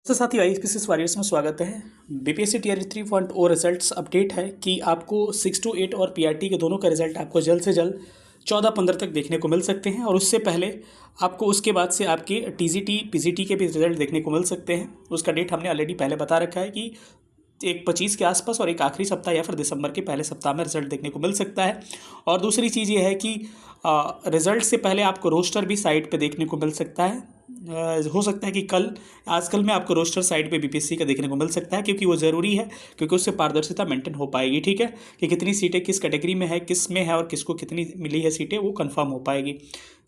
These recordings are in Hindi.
तो साथियों आईपीसीएस वॉरियर्स में स्वागत है। बीपीएससी टीयर 3.0 रिजल्ट्स अपडेट है कि आपको 6 to 8 और पीआरटी के दोनों का रिजल्ट आपको जल्द से जल्द 14-15 तक देखने को मिल सकते हैं और उससे पहले आपको उसके बाद से आपके टीजीटी पीजीटी के भी रिजल्ट देखने को मिल सकते हैं। उसका डेट हमने ऑलरेडी पहले बता रखा है कि एक 25 के आसपास और एक आखिरी सप्ताह या फिर दिसंबर के पहले सप्ताह में रिजल्ट देखने को मिल सकता है। और दूसरी चीज़ ये है कि रिजल्ट से पहले आपको रोस्टर भी साइट पे देखने को मिल सकता है। हो सकता है कि आजकल में आपको रोस्टर साइट पे बीपीएससी का देखने को मिल सकता है, क्योंकि वो ज़रूरी है, क्योंकि उससे पारदर्शिता मेंटेन हो पाएगी। ठीक है, कि कितनी सीटें किस कैटेगरी में है, किस में है और किसको कितनी मिली है सीटें, वो कंफर्म हो पाएगी।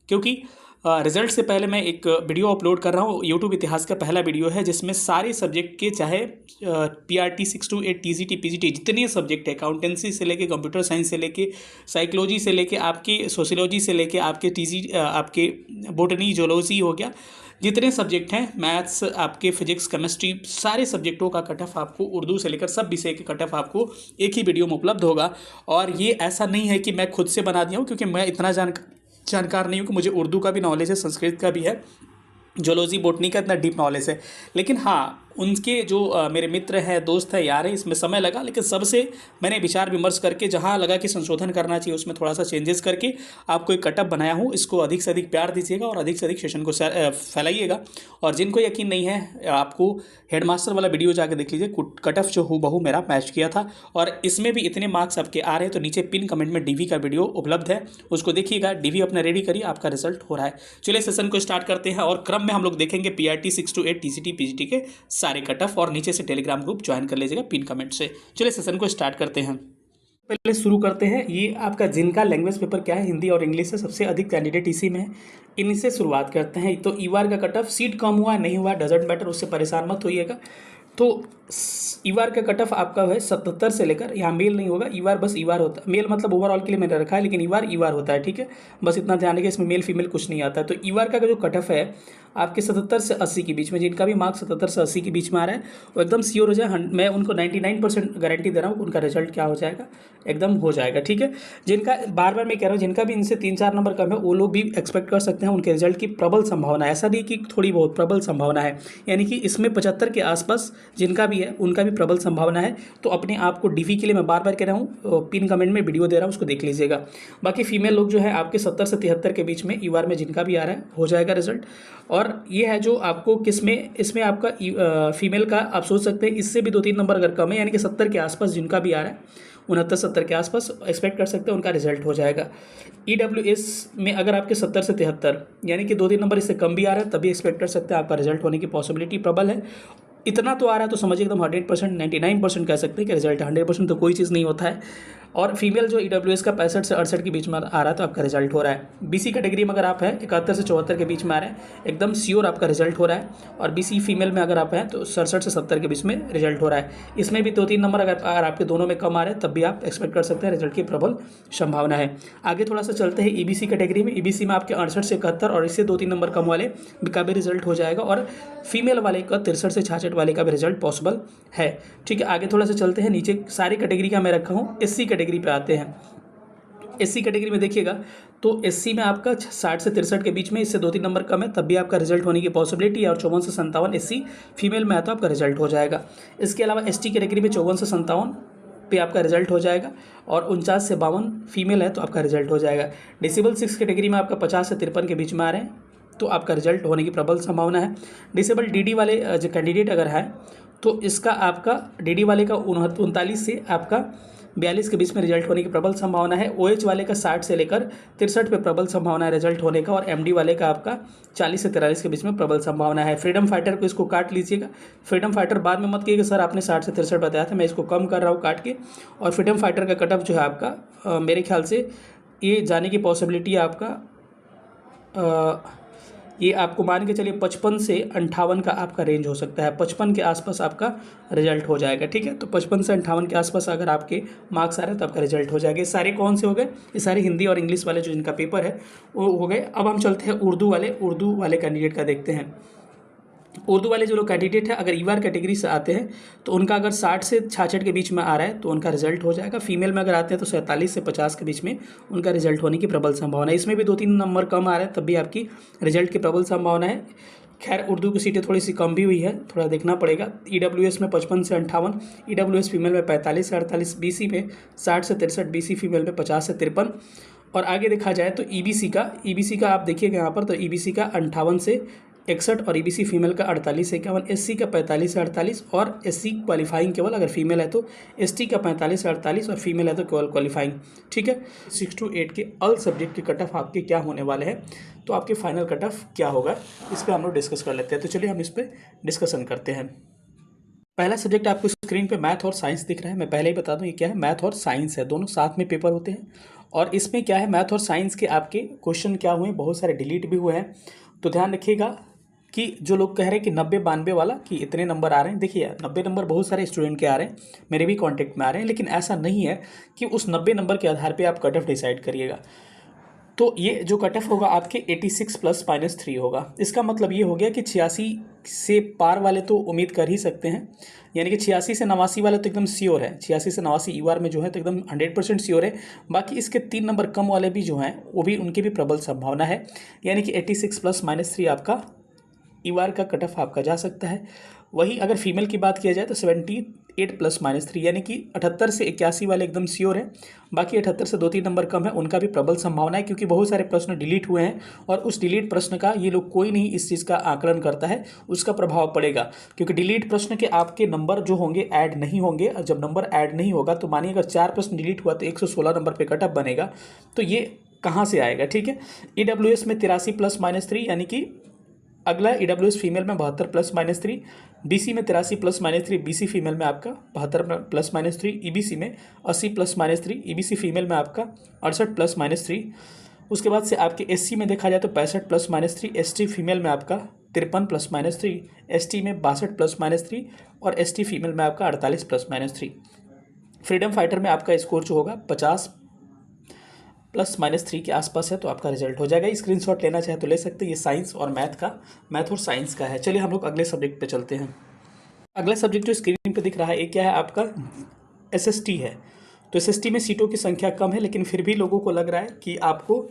क्योंकि रिजल्ट से पहले मैं एक वीडियो अपलोड कर रहा हूँ, यूट्यूब इतिहास का पहला वीडियो है, जिसमें सारे सब्जेक्ट के चाहे पीआरटी 6 to 8 टीजीटी पीजीटी जितने सब्जेक्ट है, अकाउंटेंसी से लेके कंप्यूटर साइंस से लेके साइकोलॉजी से लेके आपके सोशियोलॉजी से लेके आपके बोटनी जोलॉजी हो गया, जितने सब्जेक्ट हैं, मैथ्स, आपके फिजिक्स, केमिस्ट्री, सारे सब्जेक्टों का कट ऑफ आपको उर्दू से लेकर सब विषय के कट ऑफ आपको एक ही वीडियो में उपलब्ध होगा। और ये ऐसा नहीं है कि मैं खुद से बना दिया हूँ, क्योंकि मैं इतना जानकार नहीं हूँ कि मुझे उर्दू का भी नॉलेज है, संस्कृत का भी है, जोलॉजी बोटनी का इतना डीप नॉलेज है। लेकिन हाँ, उनके जो मेरे मित्र हैं, दोस्त हैं, यार हैं, इसमें समय लगा, लेकिन सबसे मैंने विचार विमर्श करके जहाँ लगा कि संशोधन करना चाहिए उसमें थोड़ा सा चेंजेस करके आपको एक कटअप बनाया हूँ। इसको अधिक से अधिक प्यार दीजिएगा और अधिक से अधिक सेशन को फैलाइएगा। और जिनको यकीन नहीं है, आपको हेडमास्टर वाला वीडियो जाकर देख लीजिए, कटअप जो हूबहू मेरा मैच किया था, और इसमें भी इतने मार्क्स आपके आ रहे हैं। तो नीचे पिन कमेंट में डीवी का वीडियो उपलब्ध है, उसको देखिएगा, डीवी अपना रेडी करिए, आपका रिजल्ट हो रहा है। चलिए सेशन को स्टार्ट करते हैं और क्रम में हम लोग देखेंगे पीआरटी 6 to 8 टीजीटी पीजीटी के सारे कट ऑफ, और नीचे से टेलीग्राम ग्रुप ज्वाइन कर लीजिएगा पिन कमेंट से। चलिए सेशन को स्टार्ट करते हैं। पहले शुरू करते हैं, ये आपका जिनका लैंग्वेज पेपर क्या है, हिंदी और इंग्लिश से सबसे अधिक कैंडिडेट इसी में है, इनसे शुरुआत करते हैं। तो ईवार का कट ऑफ, सीट कम हुआ नहीं हुआ डजेंट मैटर, उससे परेशान मत होइएगा। तो ईवार का कट ऑफ आपका है 77 से लेकर, यहाँ मेल नहीं होगा, ईवार बस ईवार होता है, मेल मतलब ओवरऑल के लिए मैंने रखा है, लेकिन ईवार होता है। ठीक है, बस इतना ध्यान रखिए, इसमें मेल फीमेल कुछ नहीं आता है। तो ईवार का जो कट ऑफ है आपके 77 से 80 के बीच में, जिनका भी मार्क्स 77 से 80 के बीच में आ रहा है, वो एकदम श्योर हो जाए। मैं उनको 99% गारंटी दे रहा हूँ, उनका रिजल्ट क्या हो जाएगा, एकदम हो जाएगा। ठीक है, जिनका बार बार मैं कह रहा हूँ, जिनका भी इनसे 3-4 नंबर कम है, वो लोग भी एक्सपेक्ट कर सकते हैं उनके रिजल्ट की प्रबल संभावना है। ऐसा नहीं कि थोड़ी बहुत, प्रबल संभावना है, यानी कि इसमें 75 के आसपास जिनका भी है उनका भी प्रबल संभावना है। तो अपने आप को डीवी के लिए मैं बार बार कह रहा हूँ, पिन कमेंट में वीडियो दे रहा हूँ, उसको देख लीजिएगा। बाकी फीमेल लोग जो है आपके 70 से 73 के बीच में ईवार में जिनका भी आ रहा है, हो जाएगा रिजल्ट। और ये है जो आपको इसमें आपका फीमेल का आप सोच सकते हैं, इससे भी 2-3 नंबर अगर कम है, यानी कि 70 के आसपास जिनका भी आ रहा है, 69-70 के आसपास एक्सपेक्ट कर सकते हैं उनका रिजल्ट हो जाएगा। EWS में अगर आपके 70 से 73, यानी कि 2-3 नंबर इससे कम भी आ रहा है, तभी एक्सपेक्ट कर सकते हैं आपका रिजल्ट होने की पॉसिबिलिटी प्रबल है। इतना तो आ रहा है तो समझिए एकदम 100%, 99% कह सकते हैं कि रिजल्ट 100% तो कोई चीज़ नहीं होता है। और फीमेल जो EWS का 65 से 68 के बीच में आ रहा है, तो आपका रिजल्ट हो रहा है। BC कैटेगरी में अगर आप हैं 71 से 74 के बीच में आ रहे हैं, एकदम श्योर आपका रिजल्ट हो रहा है। और BC फीमेल में अगर आप हैं तो 67 से 70 के बीच में रिजल्ट हो रहा है। इसमें भी 2-3 नंबर अगर आपके दोनों में कम आ रहे हैं, तब भी आप एक्सपेक्ट कर सकते हैं रिजल्ट की प्रबल संभावना है। आगे थोड़ा सा चलते हैं EBC कैटेगरी में। EBC में आपके 68 से 71 और इससे 2-3 नंबर कम वाले का भी रिजल्ट हो जाएगा, और फीमेल वाले का 63 से 66 वाले का भी रिजल्ट पॉसिबल है। ठीक है, आगे थोड़ा सा चलते हैं, नीचे सारी कैटेगरी का मैं रखा हूँ, SC कैटेगरी पे आते हैं। SC कैटेगरी में देखिएगा तो SC में आपका 60 से 63 के बीच में, इससे 2-3 नंबर कम है, तब भी आपका रिजल्ट होने की पॉसिबिलिटी है। और 54 से 57 SC फीमेल में है तो आपका रिजल्ट हो जाएगा। इसके अलावा ST कैटेगरी में 54 से 57 पे आपका रिजल्ट हो जाएगा, और 49 से 52 फीमेल है तो आपका रिजल्ट हो जाएगा। डिसेबल 6 कैटेगरी में आपका 50 से 53 के बीच में आ रहे हैं, तो आपका रिजल्ट होने की प्रबल संभावना है। डिसेबल DD वाले जो कैंडिडेट अगर है, तो इसका आपका DD वाले का 39 से आपका 42 के बीच में रिजल्ट होने की प्रबल संभावना है। OH वाले का 60 से लेकर 63 पे प्रबल संभावना है रिजल्ट होने का, और MD वाले का आपका 40 से 43 के बीच में प्रबल संभावना है। फ्रीडम फाइटर को इसको काट लीजिएगा। फ्रीडम फाइटर बाद में मत कहिएगा सर आपने 60 से 63 बताया था, मैं इसको कम कर रहा हूँ काट के। और फ्रीडम फाइटर का कट ऑफ जो है आपका मेरे ख्याल से ये जाने की पॉसिबिलिटी है आपका, ये आपको मान के चलिए 55 से 58 का आपका रेंज हो सकता है। 55 के आसपास आपका रिजल्ट हो जाएगा। ठीक है, तो 55 से 58 के आसपास अगर आपके मार्क्स आ रहे हैं तो आपका रिजल्ट हो जाएगा। ये सारे कौन से हो गए, ये सारे हिंदी और इंग्लिश वाले जो इनका पेपर है वो हो गए। अब हम चलते हैं उर्दू वाले कैंडिडेट का देखते हैं। उर्दू वाले जो लोग कैंडिडेट है, अगर ईवार कैटेगरी से आते हैं तो उनका अगर 60 से 66 के बीच में आ रहा है तो उनका रिजल्ट हो जाएगा। फीमेल में अगर आते हैं तो 47 से 50 के बीच में उनका रिजल्ट होने की प्रबल संभावना है। इसमें भी 2-3 नंबर कम आ रहा है, तब भी आपकी रिजल्ट की प्रबल संभावना है। खैर उर्दू की सीटें थोड़ी सी कम भी हुई है, थोड़ा देखना पड़ेगा। ईडब्ल्यूएस में 55 से 58, ईडब्ल्यूएस फीमेल में 45 से 48, बीसी में 60 से 63, बीसी फीमेल में 50 से 53। और आगे देखा जाए तो ईबीसी का आप देखिएगा यहाँ पर, तो ईबीसी का 58 से 61 और ईबीसी फीमेल का 48 से 51, एससी का 45 से 48 और एससी क्वालिफाइंग केवल अगर फीमेल है तो, एसटी का 45 से 48 और फीमेल है तो केवल क्वालिफाइंग। ठीक है, 6 to 8 के ऑल सब्जेक्ट के कट ऑफ आपके क्या होने वाले हैं, तो आपके फाइनल कट ऑफ क्या होगा, इस पर हम लोग डिस्कस कर लेते हैं। तो चलिए हम इस पर डिस्कशन करते हैं। पहला सब्जेक्ट आपको स्क्रीन पे मैथ और साइंस दिख रहा है। मैं पहले ही बता दूं ये क्या है, मैथ और साइंस है, दोनों साथ में पेपर होते हैं। और इसमें क्या है, मैथ और साइंस के आपके क्वेश्चन क्या हुए, बहुत सारे डिलीट भी हुए हैं। तो ध्यान रखिएगा कि जो लोग कह रहे हैं कि 90-92 वाला कि इतने नंबर आ रहे हैं, देखिए 90 नंबर बहुत सारे स्टूडेंट के आ रहे हैं, मेरे भी कॉन्टेक्ट में आ रहे हैं, लेकिन ऐसा नहीं है कि उस 90 नंबर के आधार पर आप कट ऑफ डिसाइड करिएगा। तो ये जो कट ऑफ होगा आपके 86 + -3 होगा। इसका मतलब ये हो गया कि 86 से पार वाले तो उम्मीद कर ही सकते हैं, यानी कि 86 से 89 वाले तो एकदम श्योर है, 86 से 89 ईवार में जो है तो एकदम 100% श्योर है। बाकी इसके 3 नंबर कम वाले भी जो हैं वो भी, उनकी भी प्रबल संभावना है, यानी कि 86 + -3 आपका ईवार का कट ऑफ आपका जा सकता है। वही अगर फीमेल की बात किया जाए तो 78 + -3 यानी कि 78 से 81 वाले एकदम श्योर है। बाकी 78 से 2-3 नंबर कम है, उनका भी प्रबल संभावना है, क्योंकि बहुत सारे प्रश्न डिलीट हुए हैं और उस डिलीट प्रश्न का ये लोग कोई नहीं इस चीज़ का आकलन करता है, उसका प्रभाव पड़ेगा। क्योंकि डिलीट प्रश्न के आपके नंबर जो होंगे ऐड नहीं होंगे, और जब नंबर ऐड नहीं होगा तो मानिए अगर 4 प्रश्न डिलीट हुआ तो 116 नंबर पर कट ऑफ बनेगा, तो ये कहाँ से आएगा। ठीक है, ईडब्ल्यूएस में 83 + -3 यानी कि अगला ईडब्ल्यूएस फीमेल में 72 + -3, बीसी में 83 + -3, बीसी फीमेल में आपका 72 + -3, ईबीसी में 80 + -3, ईबीसी फीमेल में आपका 68 + -3। उसके बाद से आपके एससी में देखा जाए तो 65 + -3, एसटी फीमेल में आपका 53 + -3, एसटी में 62 + -3 और एसटी फीमेल में आपका 48 + -3। फ्रीडम फाइटर में आपका स्कोर जो होगा 50 + -3 के आसपास है, तो आपका रिजल्ट हो जाएगा। स्क्रीनशॉट लेना चाहे तो ले सकते हैं। ये साइंस और मैथ और साइंस का है। चलिए हम लोग अगले सब्जेक्ट पे चलते हैं। अगला सब्जेक्ट जो स्क्रीन पे दिख रहा है ये क्या है, आपका एसएसटी है। तो एसएसटी में सीटों की संख्या कम है, लेकिन फिर भी लोगों को लग रहा है कि आपको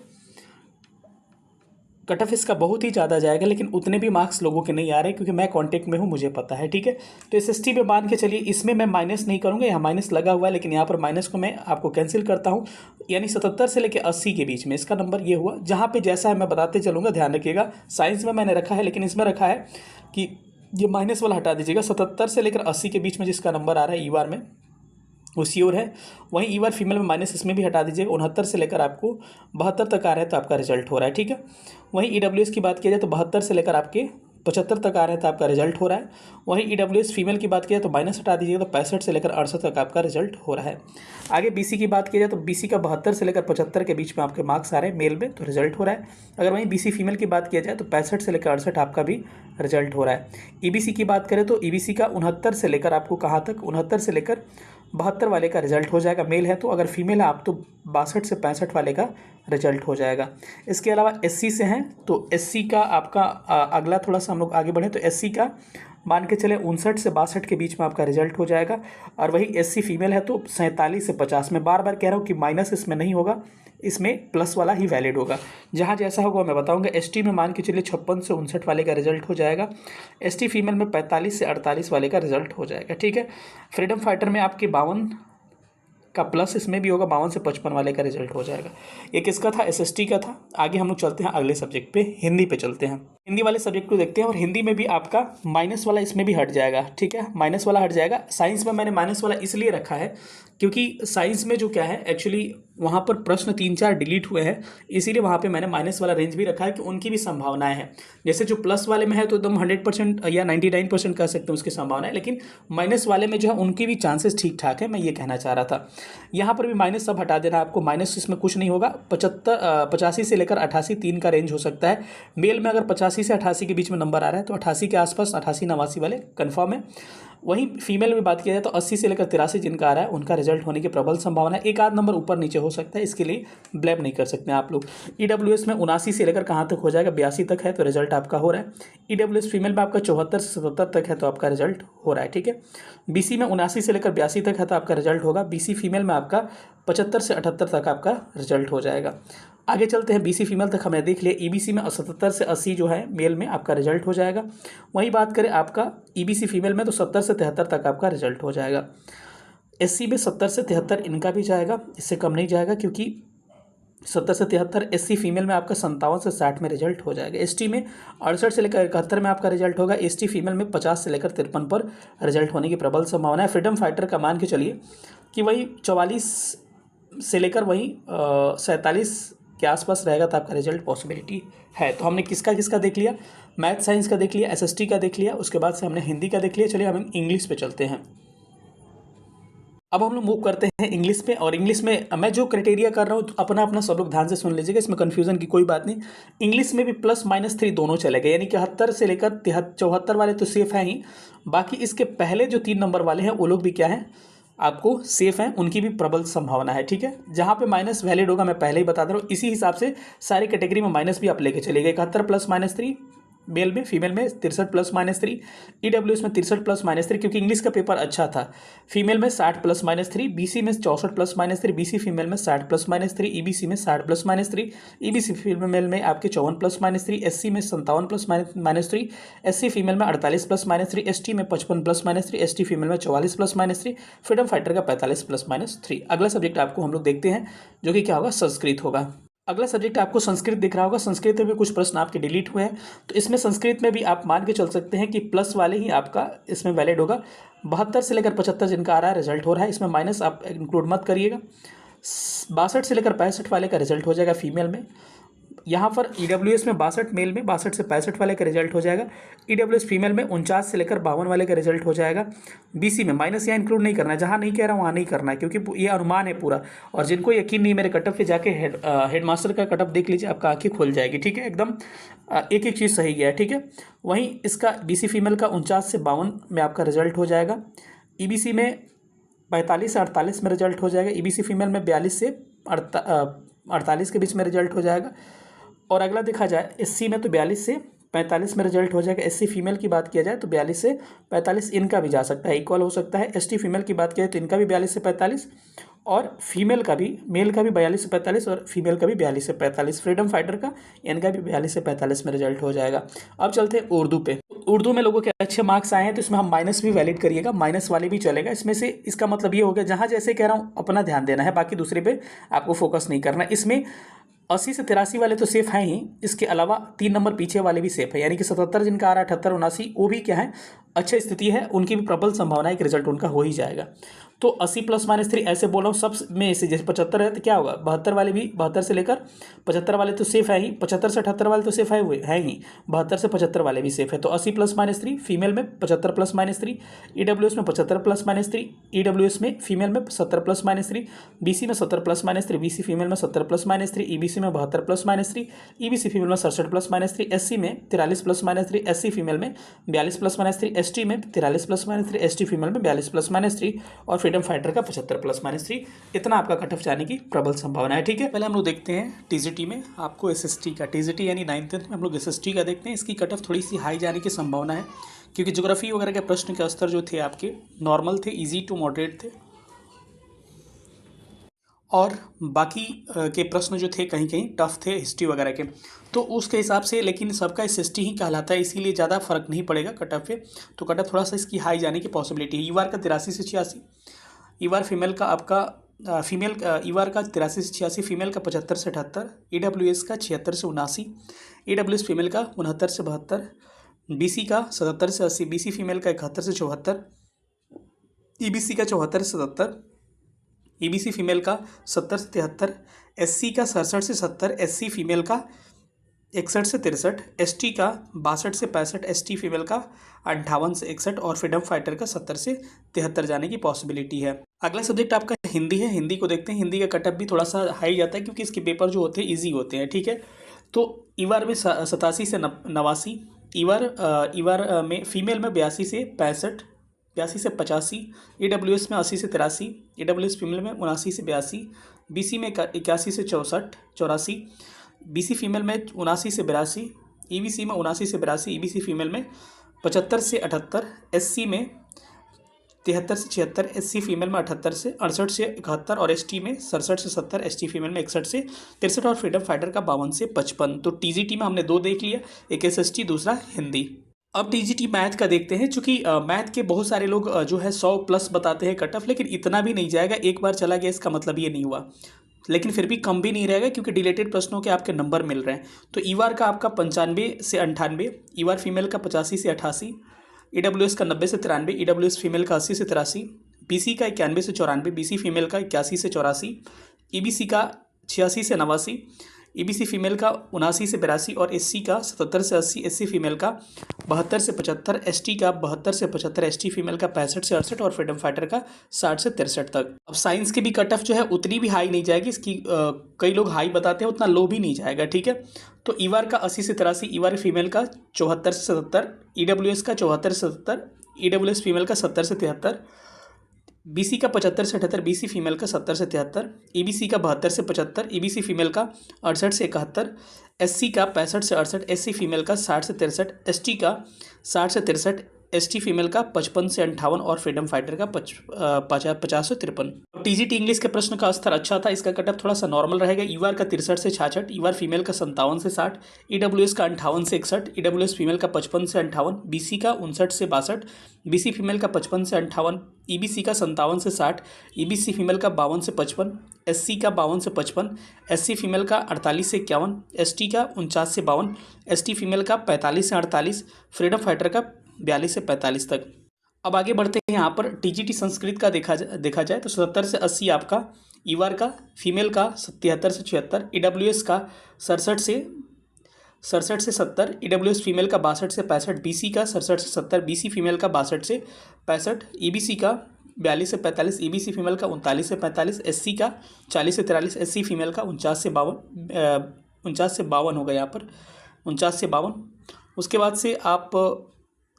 कट ऑफ इसका बहुत ही ज़्यादा जाएगा, लेकिन उतने भी मार्क्स लोगों के नहीं आ रहे, क्योंकि मैं कांटेक्ट में हूँ, मुझे पता है। ठीक है, तो एसएसटी में मान के चलिए, इसमें मैं माइनस नहीं करूँगा, यहाँ माइनस लगा हुआ है, लेकिन यहाँ पर माइनस को मैं आपको कैंसिल करता हूँ, यानी 77 से लेकर 80 के बीच में इसका नंबर ये हुआ। जहाँ पे जैसा है मैं बताते चलूँगा, ध्यान रखिएगा। साइंस में मैंने रखा है, लेकिन इसमें रखा है कि ये माइनस वाला हटा दीजिएगा। 77 से लेकर 80 के बीच में जिसका नंबर आ रहा है ईवार में, वो श्योर है। वहीं ईवार फीमेल में माइनस इसमें भी हटा दीजिएगा। 69 से लेकर आपको 72 तक आ रहे हैं, तो आपका रिजल्ट हो रहा है। ठीक है, वहीं ईडब्ल्यूएस की बात किया जाए तो 72 से लेकर आपके 75 तक आ रहे हैं, तो आपका रिजल्ट हो रहा है। वहीं ईडब्ल्यूएस फीमेल की बात किया जाए तो माइनस हटा दीजिएगा, तो 65 से लेकर 68 तक आपका रिजल्ट हो रहा है। आगे बीसी की बात की जाए तो बीसी का 72 से लेकर 75 के बीच में आपके मार्क्स आ रहे हैं मेल में, तो रिजल्ट हो रहा है। अगर वहीं बीसी फीमेल की बात किया जाए तो 65 से लेकर 68 आपका भी रिजल्ट हो रहा है। ईबीसी की बात करें तो ईबीसी का 69 से लेकर आपको कहाँ तक, 69 से लेकर 72 वाले का रिजल्ट हो जाएगा मेल है तो। अगर फीमेल है आप तो 62 से 65 वाले का रिजल्ट हो जाएगा। इसके अलावा एससी से हैं तो एससी का आपका अगला थोड़ा सा हम लोग आगे बढ़े तो एससी का मान के चले 59 से 62 के बीच में आपका रिजल्ट हो जाएगा। और वही एससी फीमेल है तो 47 से 50 में, बार बार कह रहा हूँ कि माइनस इसमें नहीं होगा, इसमें प्लस वाला ही वैलिड होगा। जहाँ जैसा होगा मैं बताऊंगा। एसटी में मान के चलिए 56 से 59 वाले का रिजल्ट हो जाएगा। एसटी फीमेल में 45 से 48 वाले का रिजल्ट हो जाएगा। ठीक है, फ्रीडम फाइटर में आपके 52 का प्लस इसमें भी होगा, 52 से 55 वाले का रिजल्ट हो जाएगा। ये किसका था, एसएसटी का था। आगे हम लोग चलते हैं अगले सब्जेक्ट पे, हिंदी पे चलते हैं। हिंदी वाले सब्जेक्ट को देखते हैं, और हिंदी में भी आपका माइनस वाला इसमें भी हट जाएगा। ठीक है, माइनस वाला हट जाएगा। साइंस में मैंने माइनस वाला इसलिए रखा है क्योंकि साइंस में जो क्या है एक्चुअली वहाँ पर प्रश्न 3-4 डिलीट हुए हैं, इसीलिए वहाँ पे मैंने माइनस वाला रेंज भी रखा है कि उनकी भी संभावनाएं हैं। जैसे जो प्लस वाले में है तो एकदम 100% या 99% कह सकते हैं उसकी संभावना है, लेकिन माइनस वाले में जो है उनकी भी चांसेस ठीक ठाक है, मैं ये कहना चाह रहा था। यहाँ पर भी माइनस सब हटा देना आपको, माइनस इसमें कुछ नहीं होगा। 85 से लेकर 88 3 का रेंज हो सकता है। मेल में अगर 85 से 88 के बीच में नंबर आ रहा है तो 88 के आसपास, 88-89 वाले कन्फर्म है। वहीं फीमेल में बात किया जाए तो 80 से लेकर 83 जिनका आ रहा है उनका रिजल्ट होने की प्रबल संभावना है। एक आध नंबर ऊपर नीचे हो सकता है, इसके लिए ब्लेम नहीं कर सकते आप लोग। ईडब्ल्यूएस में 79 से लेकर कहाँ तक हो जाएगा, 82 तक है तो रिजल्ट आपका हो रहा है। ईडब्ल्यूएस फीमेल में आपका 74 से 77 तक है तो आपका रिजल्ट हो रहा है, ठीक है। बीसी में 79 से लेकर 82 तक है तो आपका रिजल्ट होगा। बीसी फीमेल में आपका 75 से 78 तक आपका रिजल्ट हो जाएगा। आगे चलते हैं, बीसी फीमेल तक हमने देख लिया। ईबीसी में 77 से 80 जो है मेल में आपका रिजल्ट हो जाएगा। वहीं बात करें आपका ईबीसी फीमेल में तो 70 से 73 तक आपका रिजल्ट हो जाएगा। एससी में 70 से 73 इनका भी जाएगा, इससे कम नहीं जाएगा क्योंकि 70 से 73। एससी फीमेल में आपका 57 से 60 में रिजल्ट हो जाएगा। एसटी में 68 से लेकर 71 में आपका रिजल्ट होगा। एसटी फीमेल में 50 से लेकर 53 पर रिजल्ट होने की प्रबल संभावना है। फ्रीडम फाइटर का मान के चलिए कि वही 44 से लेकर वही 47 के आसपास रहेगा तो आपका रिजल्ट पॉसिबिलिटी है। तो हमने किसका किसका देख लिया, मैथ साइंस का देख लिया, एसएसटी का देख लिया, उसके बाद से हमने हिंदी का देख लिया। चलिए हम इंग्लिश पे चलते हैं। अब हम लोग मूव करते हैं इंग्लिश पे। और इंग्लिश में मैं जो क्राइटेरिया कर रहा हूँ तो अपना अपना सब लोग ध्यान से सुन लीजिएगा, इसमें कन्फ्यूजन की कोई बात नहीं। इंग्लिश में भी +-3 दोनों चलेगा, यानी कि 71 से लेकर 74 वाले तो सेफ हैं ही, बाकी इसके पहले जो 3 नंबर वाले हैं वो लोग भी क्या हैं, आपको सेफ हैं, उनकी भी प्रबल संभावना है, ठीक है। जहाँ पे माइनस वैलिड होगा मैं पहले ही बता दे रहा हूँ, इसी हिसाब से सारी कैटेगरी में माइनस भी आप लेके चलेंगे। 71 +-3 मेल में, फीमेल में 63 +-3, ईडब्ल्यूएस में 63 +-3 क्योंकि इंग्लिश का पेपर अच्छा था। फीमेल में 60 +-3, बीसी में 64 +-3, बीसी फीमेल में 60 +-3, ईबीसी में 60 +-3, ईबीसी फीमेल में आपके 54 +-3, एससी में 57 +-3, एससी फीमेल में 48 +-3, एसटी में 55 +-3, एसटी फीमेल में 44 +-3, फ्रीडम फाइटर का 45 +-3। अगला सब्जेक्ट आपको हम लोग देखते हैं जो कि क्या होगा, संस्कृत होगा। अगला सब्जेक्ट आपको संस्कृत दिख रहा होगा। संस्कृत में भी कुछ प्रश्न आपके डिलीट हुए हैं, तो इसमें संस्कृत में भी आप मान के चल सकते हैं कि प्लस वाले ही आपका इसमें वैलिड होगा। 72 से लेकर 75 जिनका आ रहा है रिजल्ट हो रहा है, इसमें माइनस आप इंक्लूड मत करिएगा। 62 से लेकर 65 वाले का रिजल्ट हो जाएगा फीमेल में। यहाँ पर ईडब्ल्यूएस में 62 मेल में, 62 से 65 वाले का रिजल्ट हो जाएगा। ईडब्ल्यूएस फीमेल में 49 से लेकर 52 वाले का रिजल्ट हो जाएगा। बीसी में माइनस यहाँ इंक्लूड नहीं करना है, जहाँ नहीं कह रहा हूँ वहाँ नहीं करना है क्योंकि ये अनुमान है पूरा। और जिनको यकीन नहीं मेरे कटअप पे जाके हेड मास्टर का कटअप देख लीजिए, आपका आँखें खुल जाएगी, ठीक है। एकदम एक एक चीज़ सही गया है, ठीक है। वहीं इसका बीसी फीमेल का 49 से 52 में आपका रिजल्ट हो जाएगा। ईबीसी में 45 से 48 में रिजल्ट हो जाएगा। ईबीसी फीमेल में 42 से 48 के बीच में रिजल्ट हो जाएगा। और अगला देखा जाए एससी में तो 42 से 45 में रिजल्ट हो जाएगा। एससी फीमेल की बात किया जाए तो 42 से 45 इनका भी जा सकता है, इक्वल हो सकता है। एसटी फीमेल की बात किया जाए तो इनका भी 42 से 45 और फीमेल का भी, मेल का भी 42 से 45 और फीमेल का भी 42 से 45। फ्रीडम फाइटर का इनका भी 42 से 45 में रिजल्ट हो जाएगा। अब चलते हैं उर्दू पे। उर्दू में लोगों के अच्छे मार्क्स आए हैं तो इसमें हम माइनस भी वैलिड करिएगा, माइनस वाले भी चलेगा इसमें से। इसका मतलब ये हो गया, जहाँ जैसे कह रहा हूँ अपना ध्यान देना है, बाकी दूसरे पे आपको फोकस नहीं करना। इसमें 80 से 83 वाले तो सेफ हैं ही, इसके अलावा 3 नंबर पीछे वाले भी सेफ है, यानी कि 77 जिनका आ रहा है, 78, 79 वो भी क्या है, अच्छी स्थिति है, उनकी भी प्रबल संभावना है कि रिजल्ट उनका हो ही जाएगा। तो 80 +-3 ऐसे बोल रहा हूँ सब में से। जैसे 75 है तो क्या होगा, 72 वाले भी, 72 से लेकर 75 वाले तो सेफ है ही, 75 से 78 वाले तो सेफ है हुए हैं ही, 72 से 75 वाले भी सेफ है। तो 80 +-3, फीमेल में 75 +-3, ईडब्ल्यूएस में 75 +-3, ईडब्ल्यूएस में फीमेल में 70 +-3, बीसी में 70 +-3, बीसी फीमेल में 70 +-3, ईबीसी में 72 +-3, ईबीसी फीमेल में 67 +-3, एससी में 43 +-3, एससी फीमेल में 42 +-3, एसटी में 43 +-3, एसटी फीमेल में 42 +-3 और फ्रीडम फाइटर का 75 +-3। इतना आपका कट ऑफ जाने की प्रबल संभावना है, ठीक है। पहले हम लोग देखते हैं टीजीटी में आपको एसएसटी का, टीजीटी यानी 9th में हम लोग एसएसटी का देखते हैं। इसकी कट ऑफ थोड़ी सी हाई जाने की संभावना है क्योंकि ज्योग्राफी वगैरह के प्रश्न के स्तर जो थे आपके नॉर्मल थे, ईजी टू मॉडरेट थे, और बाकी के प्रश्न जो थे कहीं कहीं टफ थे हिस्ट्री वगैरह के, तो उसके हिसाब से। लेकिन सबका एसएसटी ही कहलाता है, इसीलिए ज़्यादा फर्क नहीं पड़ेगा कट ऑफ पे। तो कट ऑफ थोड़ा सा इसकी हाई जाने की पॉसिबिलिटी है। ईवार का 83 से 86, ईवार फीमेल का आपका ईवार का 83 से 86, फीमेल का 75 से 78, ईडब्ल्यूएस का 76 से 79, ईडब्ल्यूएस फीमेल का 69 से 72, बीसी का 77 से 80, बीसी फीमेल का 71 से 74, ईबीसी का 74 से 77, ईबीसी फीमेल का 70 से 73, एससी का 67 से 70, एससी फीमेल का 61 से 63, एसटी का 62 से 65, एसटी फीमेल का 58 से 61 और फ्रीडम फाइटर का 70 से 73 जाने की पॉसिबिलिटी है। अगला सब्जेक्ट आपका हिंदी है। हिंदी को देखते हैं। हिंदी का कटअप भी थोड़ा सा हाई जाता है क्योंकि इसके पेपर जो होते हैं ईजी होते हैं, ठीक है। तो ईवार में 87 से 89, ईवार में फीमेल में 82 से 65, 82 से 85, EWS में 80 से 83, EWS फीमेल में 79 से 82, BC में 81 से 84, BC फीमेल में 79 से 82, EBC में 79 से 82, EBC फीमेल में 75 से 78, SC में 73 से 76, SC फीमेल में 78 से 68 से 71 और ST में 67 से 70, ST फीमेल में 61 से 63 और फ्रीडम फाइटर का 52 से 55। तो TGT में हमने 2 देख लिया, एक SST दूसरा हिंदी। अब TGT मैथ का देखते हैं। चूंकि मैथ के बहुत सारे लोग जो है 100 प्लस बताते हैं कट ऑफ, लेकिन इतना भी नहीं जाएगा, एक बार चला गया इसका मतलब ये नहीं हुआ, लेकिन फिर भी कम भी नहीं रहेगा क्योंकि डिलेटेड प्रश्नों के आपके नंबर मिल रहे हैं। तो ईवार का आपका 95 से 98, ईवार फीमेल का 85 से 88, EWS का 90 से 93, EWS फीमेल का 80 से 83, BC का 91 से 94, BC फीमेल का 81 से 84, EBC का 86 से 89, EBC फीमेल का 79 से 82 और SC का 77 से 80, SC फीमेल का 72 से 75, ST का 72 से 75, ST फीमेल का 65 से 68 और फ्रीडम फाइटर का 60 से 63 तक। अब साइंस की भी कट ऑफ जो है उतनी भी हाई नहीं जाएगी, इसकी कई लोग हाई बताते हैं, उतना लो भी नहीं जाएगा, ठीक है। तो ईवार का 80 से 83, ईवार फीमेल का 74 से 77, EWS का 74 से 77, EWS फीमेल का 70 से 73, BC का 75 से 78, BC फीमेल का 70 से 73, EBC का 72 से 75, EBC फीमेल का 68 से 71, SC का 65 से 68, SC फीमेल का 60 से 63, ST का 60 से 63, ST फीमेल का 55 से 58 और फ्रीडम फाइटर का 50 से 53। TGT इंग्लिश के प्रश्न का स्तर अच्छा था, इसका कटअप थोड़ा सा नॉर्मल रहेगा। ईवार का 63 से 66, ईवार फीमेल का 57 से 60, EWS का 58 से 61, EWS फीमेल का 55 से 58, BC का 59 से 62, BC फीमेल का 55 से 58, EBC का 57 से 60, EBC फीमेल का 52 से 55, SC का 52 से 55, SC फीमेल का 48 से 51, ST का 49 से 52, ST फीमेल का 45 से 48, फ्रीडम फाइटर का 42 से 45 तक। अब आगे बढ़ते हैं। यहाँ पर TGT संस्कृत का देखा जाए तो 77 से 80 आपका ईवार का, फीमेल का 77 से 76, EWS का 67 से 70, EWS फीमेल का 62 से 65, BC का 67 से 70, BC फीमेल का 62 से 65, EBC का 42 से 45, EBC फीमेल का 39 से 45, SC का 40 से 43, SC फीमेल का 49 से 52 होगा यहाँ पर 49 से 52। उसके बाद से आप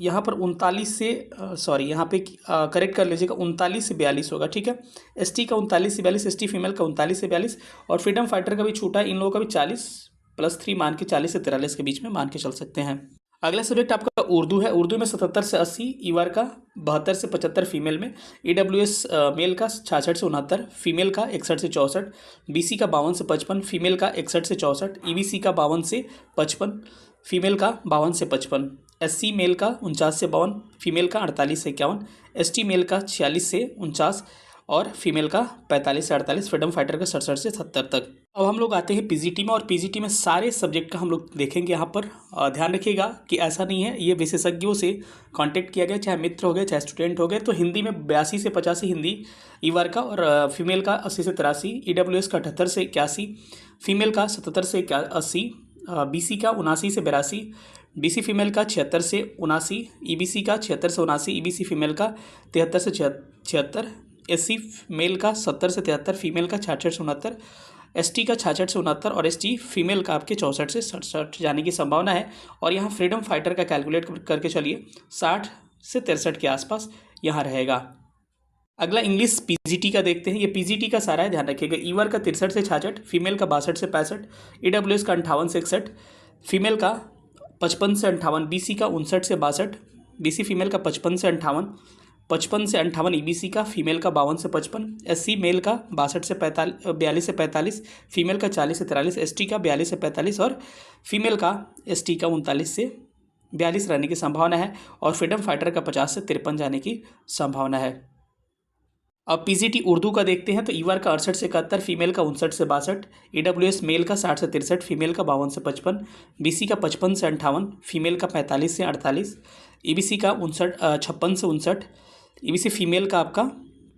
यहाँ पर 39 से यहाँ पे करेक्ट कर लीजिएगा, 39 से 42 होगा, ठीक है। ST का 39 से 42, ST फीमेल का 39 से 42 और फ्रीडम फाइटर का भी छूटा है, इन लोगों का भी 40 + 3 मान के 40 से 43 के बीच में मान के चल सकते हैं। अगला सब्जेक्ट आपका उर्दू है। उर्दू में 77 से 80 ईवार का, 72 से 75 फीमेल में, EWS मेल का 66 से 69, फीमेल का 61 से 64, BC का 52 से 55, फीमेल का 61 से 64, EBC का 52 से 55, फीमेल का 52 से 55, SC मेल का 49 से 52, फीमेल का 48 से 51, ST मेल का 46 से 49 और फीमेल का 45 से 48, फ्रीडम फाइटर का 67 से 70 तक। अब हम लोग आते हैं PGT में, और PGT में सारे सब्जेक्ट का हम लोग देखेंगे। यहाँ पर ध्यान रखिएगा कि ऐसा नहीं है, ये विशेषज्ञों से कांटेक्ट किया गया, चाहे मित्र हो गए चाहे स्टूडेंट हो गए। तो हिंदी में 82 से 85 हिंदी ईवार का, और फीमेल का 80 से 83, EWS का 78 से 81, फीमेल का 77 से 80, BC का 79 से 82, BC फीमेल का 76 से 79, EBC का 76 से 79, EBC फीमेल का 73 से 76, SC मेल का 70 से 73, फीमेल का 66 से 69, ST का 66 से 69 और ST फीमेल का आपके 64 से 67 जाने की संभावना है। और यहाँ फ्रीडम फाइटर का कैलकुलेट करके चलिए 60 से 63 के आसपास यहाँ रहेगा। अगला इंग्लिश PGT का देखते हैं। ये PGT का सारा है, ध्यान रखिएगा। ईवार का 63 से 66, फीमेल का 62 से 65, EWS का 58 से 61, फीमेल का 55 से 58, BC का 59 से 62, BC फीमेल का 55 से 58, 55 से 58, EBC का, फीमेल का 52 से 55, SC मेल का 42 से 45, फीमेल का 40 से 43, ST का 42 से 45 और फीमेल का ST का 39 से 42 रहने की संभावना है। और फ्रीडम फाइटर का 50 से 53 जाने की संभावना है। अब PGT उर्दू का देखते हैं। तो ईवार का 68 से 71, फीमेल का 59 से 62, EWS मेल का 60 से 63, फीमेल का 52 से 55, BC का 55 से 58, फीमेल का 45 से 48, EBC का 56 से 59, EBC फीमेल का आपका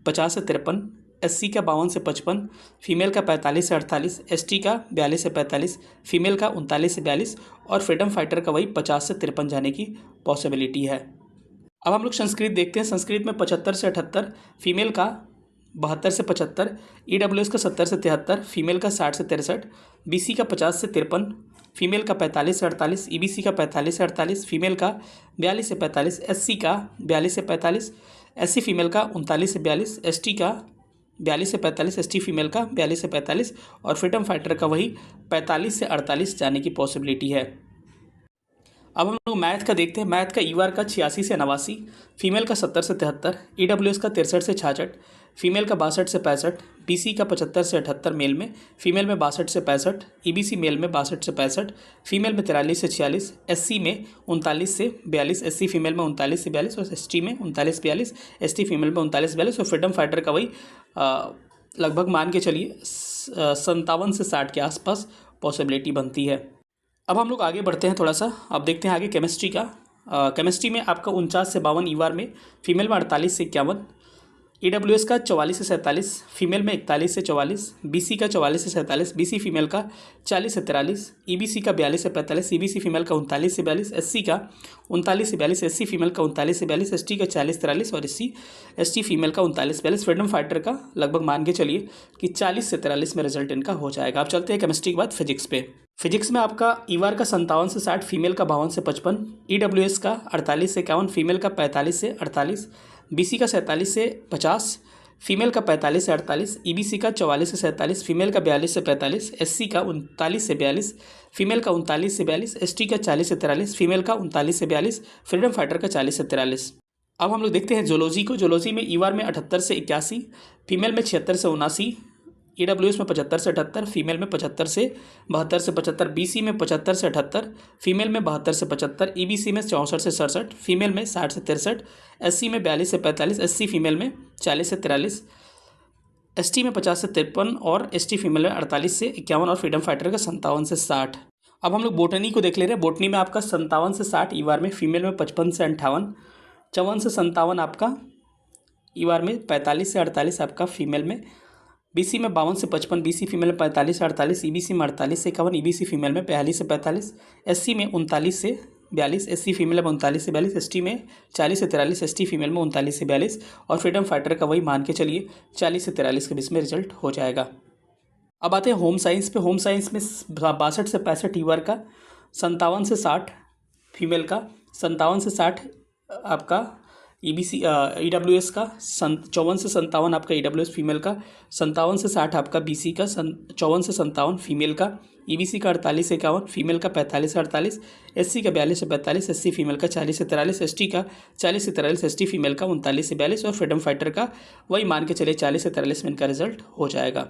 50 से 53, SC का 52 से 55, फीमेल का 45 से 48, ST का 42 से 45, फीमेल का 39 से 42 और फ्रीडम फाइटर का वही 50 से 53 जाने की पॉसिबिलिटी है। अब हम लोग संस्कृत देखते हैं। संस्कृत में 75 से 78, फीमेल का 72 से 75, EWS का 70 से 73, फीमेल का 60 से 63, BC का 50 से 53, फीमेल का 45 से 48, EBC का 45 से 48, फीमेल का 42 से 45, SC का 42 से 45, SC फीमेल का 39 से 42, ST का 42 से 45, ST फीमेल का 42 से 45 और फ्रीडम फाइटर का वही 45 से 48 जाने की पॉसिबिलिटी है। अब हम लोग मैथ का देखते हैं। मैथ का ईवार का 86 से 89, फीमेल का 70 से 73, EWS का 63 से 66, फीमेल का 62 से 65, BC का 75 से 78 मेल में, फीमेल में 62 से 65, EBC मेल में 62 से 65, फीमेल में 43 से 46, SC में 39 से 42, SC फीमेल में 39 से 42 और ST में 39 42, ST फीमेल में 39 42 और फ्रीडम फाइटर का वही लगभग मान के चलिए 57 से 60 के आसपास पॉसिबिलिटी बनती है। अब हम लोग आगे बढ़ते हैं थोड़ा सा। अब देखते हैं आगे केमिस्ट्री का। केमिस्ट्री में आपका 49 से 52 ईवार में, फीमेल में 48 से 51, EWS का 44 से 47, फीमेल में 41 से 44, BC का 44 से 47, BC फीमेल का 40 से 43, EBC का 42 से 45, EBC फीमेल का 39 से 42, SC का 39 से 42, SC फीमेल का 39 से 42, ST का 40 43 और ST फीमेल का 39 42। फ्रीडम फाइटर का लगभग मान के चलिए कि 40 से 43 में रिजल्ट इनका हो जाएगा। अब चलते हैं केमिस्ट्री के बाद फिजिक्स पे। फिजिक्स में आपका ईवार का 57 से 60, फीमेल का 52 से 55, EWS का 48 से 51, फीमेल का 45 से 48, BC का 47 से 50, फीमेल का 45 से 48, EBC का 44 से 47, फीमेल का 42 से 45, SC का 39 से 42, फीमेल का 39 से 42, ST का 40 से 43, फीमेल का 39 से 42, फ्रीडम फाइटर का 40 से 43। अब हम लोग देखते हैं जूलॉजी को। जूलॉजी में ईवार में 78 से 81, फीमेल में 76 से 79, EWS में 75 से 78, फीमेल में 75 से 72 से 75, BC में 75 से 78, फीमेल में 72 से 75, EBC में 64 से 67, फीमेल में 60 से 63, SC में 42 से 45, SC फीमेल में 40 से 43, ST में 50 से 53 और ST फीमेल में 48 से 51 और फ्रीडम फाइटर का 57 से 60। अब हम लोग बोटनी को देख ले रहे हैं। बोटनी में आपका 57 से 60 ईवार में, फीमेल में 55 से 58, 54 से 57 आपका ईवार में, 45 से 48 आपका फीमेल में, BC में 52 से 55, BC फीमेल में 45 से 48, EBC में 48 से 51, EBC फीमेल में 42 से 45, SC में 39 से 42, SC फीमेल में 39 से 42, ST में 40 से 43, ST फीमेल में 39 से 42 और फ्रीडम फाइटर का वही मान के चलिए 40 से 43 के बीच में रिजल्ट हो जाएगा। अब आते हैं होम साइंस पे। होम साइंस में 62 से 65 ईवार का, 57 से 60 फीमेल का, 57 से 60 आपका EBC EWS का, 54 से 57 आपका EWS फीमेल का, 57 से 60 आपका BC का, 54 से 57 फीमेल का, EBC का 48 से 51, फीमेल का 45 से 48, SC का 42 से 45, SC फीमेल का 40 से 43, ST का 40 से 43, ST फीमेल का 39 से 42 और फ्रीडम फाइटर का वही मान के चलिए 40 से 43 में इनका रिजल्ट हो जाएगा।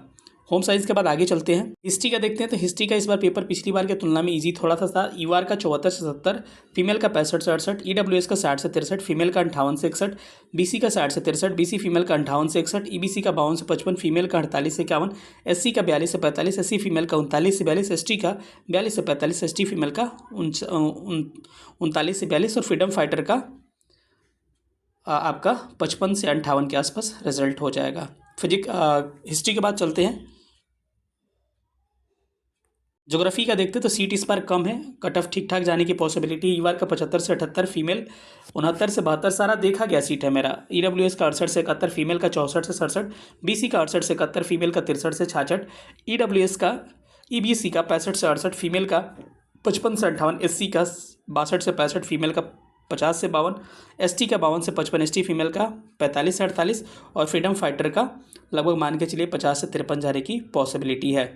होम साइंस के बाद आगे चलते हैं। हिस्ट्री का देखते हैं। तो हिस्ट्री का इस बार पेपर पिछली बार की तुलना में इजी थोड़ा सा था। ईवार का 74 से 70, फीमेल का 65 से 68, EWS का 60 से 63, फीमेल का 58 से 61, BC का 60 से 63, BC फीमेल का 58 से 61, EBC का 52 से 55, फीमेल का 48 से 51, SC का 42 से 45, SC फीमेल का 39 से 42, ST का 42 से 45, ST फीमेल का 39 से 42 और फ्रीडम फाइटर का आपका 55 से 58 के आसपास रिजल्ट हो जाएगा। हिस्ट्री के बाद चलते हैं ज्योग्राफी का। देखते तो सीट इस बार कम है, कट ऑफ ठीक ठाक जाने की पॉसिबिलिटी। ईवार का 75 से 78, फीमेल 69 से 72 सारा देखा गया सीट है मेरा। EWS का 68 से 71, फीमेल का 64 से 67, BC का 68 से 71, फीमेल का 63 से 66, EWS का EBC का 65 से 68, फीमेल का 55 से 58, SC का 62 से 65, फीमेल का 50 से 52, ST का 52 से 55, ST फीमेल का 45 से 48 और फ्रीडम फाइटर का लगभग मान के चलिए 50 से 53 जाने की पॉसिबिलिटी है।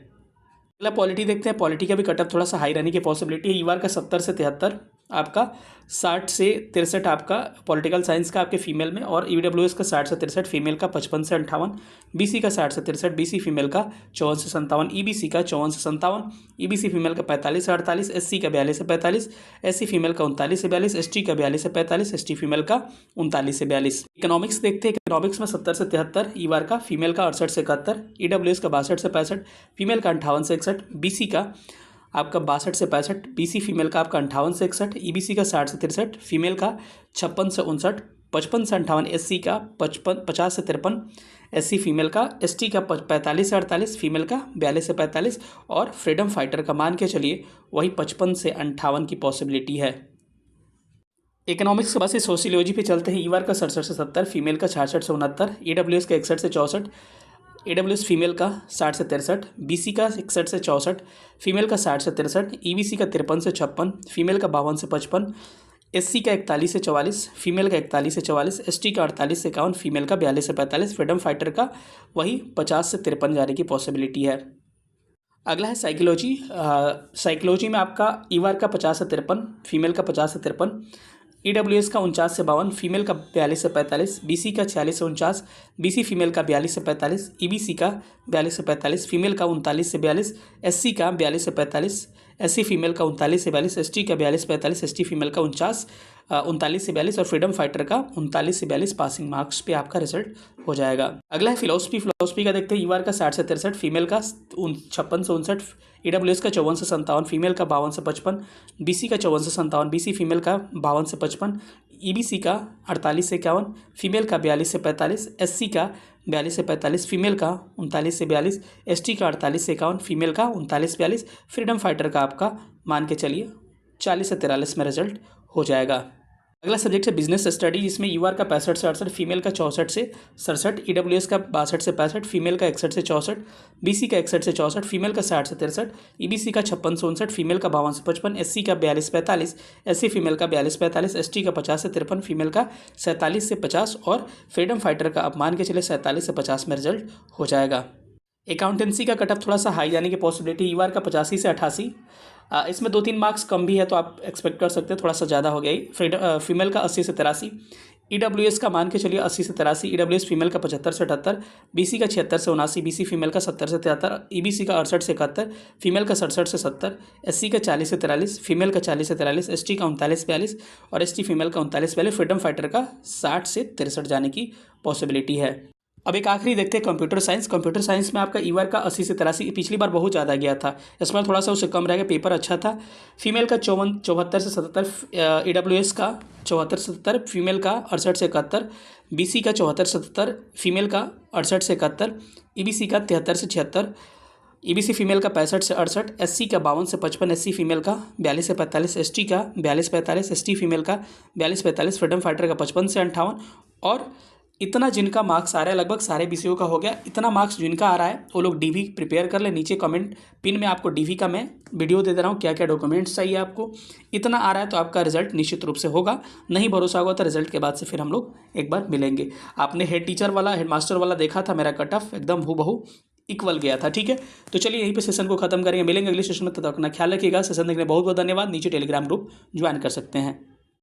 अगला पॉलिटी देखते हैं। पॉलिटी का भी कटअप थोड़ा सा हाई रहने की पॉसिबिलिटी है। ईवार का 70 से 73 आपका, 60 से 63 आपका पॉलिटिकल साइंस का आपके फीमेल में और EWS का 60 से 63, फीमेल का 55 से 58, BC का 60 से 63, BC फीमेल का 54 से 57, EBC का 54 से 57, EBC फीमेल का 45 से 48, SC का 42 से 45, SC फीमेल का 39 से 42, ST का 42 से 45, ST फीमेल का 39 से 42। इकोनॉमिक्स देखते हैं। इकोनॉमिक्स में 70 से 73 ईवार का, फीमेल का 68 से 71, EWS का 62 से 65, फीमेल का 58 से 61, BC का आपका 62 से 65, BC फीमेल का आपका 58 से 61, EBC का 60 से 63, फीमेल का 56 से 59, 55 से 58, SC का 50 से 53, SC फीमेल का, ST का 45 से 48, फीमेल का 42 से 45 और फ्रीडम फाइटर का मान के चलिए वही 55 से 58 की पॉसिबिलिटी है। इकोनॉमिक्स के बाद से सोशियोलॉजी पे चलते हैं। ईवार का 67 से 70, फीमेल का 66 से 69, EWS का 61 से 64, EWS फीमेल का 60 से 63, BC का 61 से 64, फीमेल का 60 से 63, EBC का 53 से 56, फीमेल का 52 से 55, SC का 41 से 44, फीमेल का 41 से 44, ST का 48 से 51, फीमेल का 42 से 45, फ्रीडम फाइटर का वही 50 से 53 जाने की पॉसिबिलिटी है। अगला है साइकोलॉजी। साइकोलॉजी में आपका EVAR का 50 से 53, फीमेल का 50 से 53, EWS का 49 से 52, फीमेल का 42 से 45, BC का 46 से 49, BC फीमेल का 42 से 45, EBC का 42 से 45, फीमेल का 39 से 42, SC का 42 से 45, SC फीमेल का 39 से 42, ST का 42 से 45, ST फीमेल का 39 से 42 और फ्रीडम फाइटर का 39 से 42 पासिंग मार्क्स पे आपका रिजल्ट हो जाएगा। अगला है फिलोसफी का देखते हैं। EVAR का 60 से 63, फीमेल का 56 से 59, EWS का 54 से 57, फीमेल का 52 से 55, BC का 54 से 57, BC फीमेल का 52 से 55, EBC का 48 से 51, फीमेल का 42 से 45, SC का 42 से 45, फीमेल का 39 से 42, ST का 48 से 51, फीमेल का 39 से 42, फ्रीडम फाइटर का आपका मान के चलिए 40 से 43 में रिजल्ट हो जाएगा। अगला सब्जेक्ट है बिजनेस स्टडी, जिसमें EVAR का 65 से 68, फीमेल का 64 से 67, EWS का 62 से 65, फीमेल का 61 से 64, BC का 61 से 64, फीमेल का 60 से 63, EBC का 56 से 59, फीमेल का 52 से 55, SC का 42 से 45, SC फीमेल का 42 से 45, ST का 50 से 53, फीमेल का 47 से 50 और फ्रीडम फाइटर का आप मान के चले 47 से 50 में रिजल्ट हो जाएगा। अकाउंटेंसी का कट ऑफ थोड़ा सा हाई जाने की पॉसिबिलिटी, EVAR का 85 से 88, इसमें 2-3 मार्क्स कम भी है तो आप एक्सपेक्ट कर सकते हैं थोड़ा सा ज़्यादा हो गया ही। फीमेल का 80 से 83, EWS का मान के चलिए 80 से 83, EWS फीमेल का 75 से 78, BC का 76 से 79, BC फीमेल का 70 से 73, EBC का 68 से 71, फीमेल का 67 से 70, SC का 40 से 43, फीमेल का 40 से 43, ST का 39 42 और ST फीमेल का 39 42, फ्रीडम फाइटर का 60 से 63 जाने की पॉसिबिलिटी है। अब एक आखिरी देखते हैं कंप्यूटर साइंस। कंप्यूटर साइंस में आपका EVAR का 80 से 83, पिछली बार बहुत ज़्यादा गया था, इस बार थोड़ा सा उससे कम रहेगा, पेपर अच्छा था। फीमेल का 74 से 77, EWS का 74 से 77, फीमेल का 68 से 71, BC का 74 से 77, फीमेल का 68 से 71, EBC का 73 से 76, EBC फीमेल का 65 से 68, SC का 52 से 55, SC फीमेल का 42 से 45, ST का 42 45, ST फीमेल का 42 45, फ्रीडम फाइटर का 55 से 58 और इतना जिनका मार्क्स आ रहा है लगभग सारे विषयों का हो गया। इतना मार्क्स जिनका आ रहा है वो लोग DV प्रिपेयर कर ले। नीचे कमेंट पिन में आपको DV का मैं वीडियो दे रहा हूँ, क्या क्या डॉक्यूमेंट्स चाहिए आपको। इतना आ रहा है तो आपका रिजल्ट निश्चित रूप से होगा। नहीं भरोसा होगा तो रिजल्ट के बाद से फिर हम लोग एक बार मिलेंगे। आपने हेड टीचर वाला, हेड मास्टर वाला देखा था, मेरा कट ऑफ एकदम हूबहू इक्वल गया था। ठीक है, तो चलिए यहीं पे सेशन को खत्म करेंगे, मिलेंगे अगले सेशन में। तब तक अपना ख्याल रखिएगा। सेशन देखने बहुत बहुत धन्यवाद। नीचे टेलीग्राम ग्रुप ज्वाइन कर सकते हैं।